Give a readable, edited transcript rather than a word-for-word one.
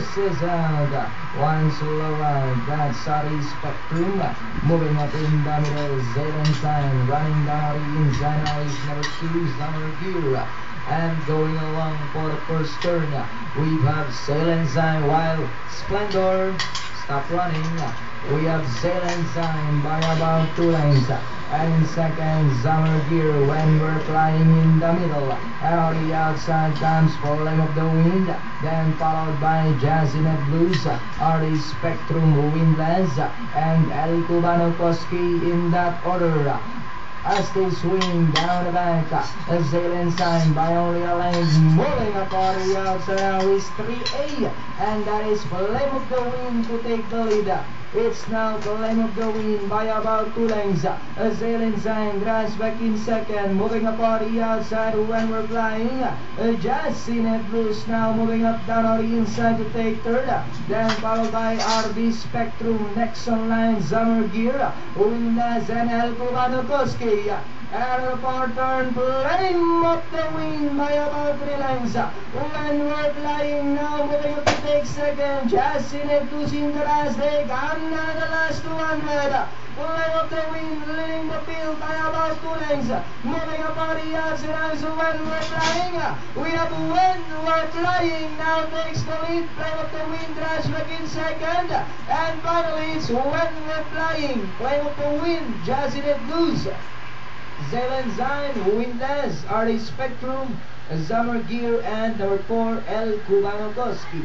forces out. One slow out, that's Sari Spectrum. Moving up in the middle, Zaylensign running down the inside. Now is number 2, Summer Gear. And going along for the first turn, we have Zaylensign while Splendor stop running. We have Zaylensign by about 2 lengths. And in second, Summer Gear when we're flying in the middle. And on the outside comes Flame of the Wind, then followed by Jazzinet Blues, RD Spectrum Windless, and El Cubano Koski in that order. As they swing down the bank, Zaylensign by only a length, moving up on the outside now is 3A, and that is Flame of the Wind to take the lead. It's now Flame of the Wind by about 2 lengths. Zaylensign grabs back in second, moving up on the outside when we're flying. Jazzinet Blues now moving up down on the inside to take third. Then followed by RD Spectrum, next on line Summer Gear, Windless and El Cubano Koski. And a fourth turn, Flame of the Wind by about 3 lengths. When we're flying now, moving up to take second. Jazzinet Blues in the last leg, and the last 200. Flame of the Wind leading the field by about 2 lengths. Moving up on the outside, so when we're flying, we have When We're Flying now takes the lead. Flame of the Wind rush back in second. And finally, it's When We're Flying. Flame of the Wind, Jazzinet Blues, Zaylensign, Windless, RD Spectrum, Summer Gear, and number 4, El Cubano Koski.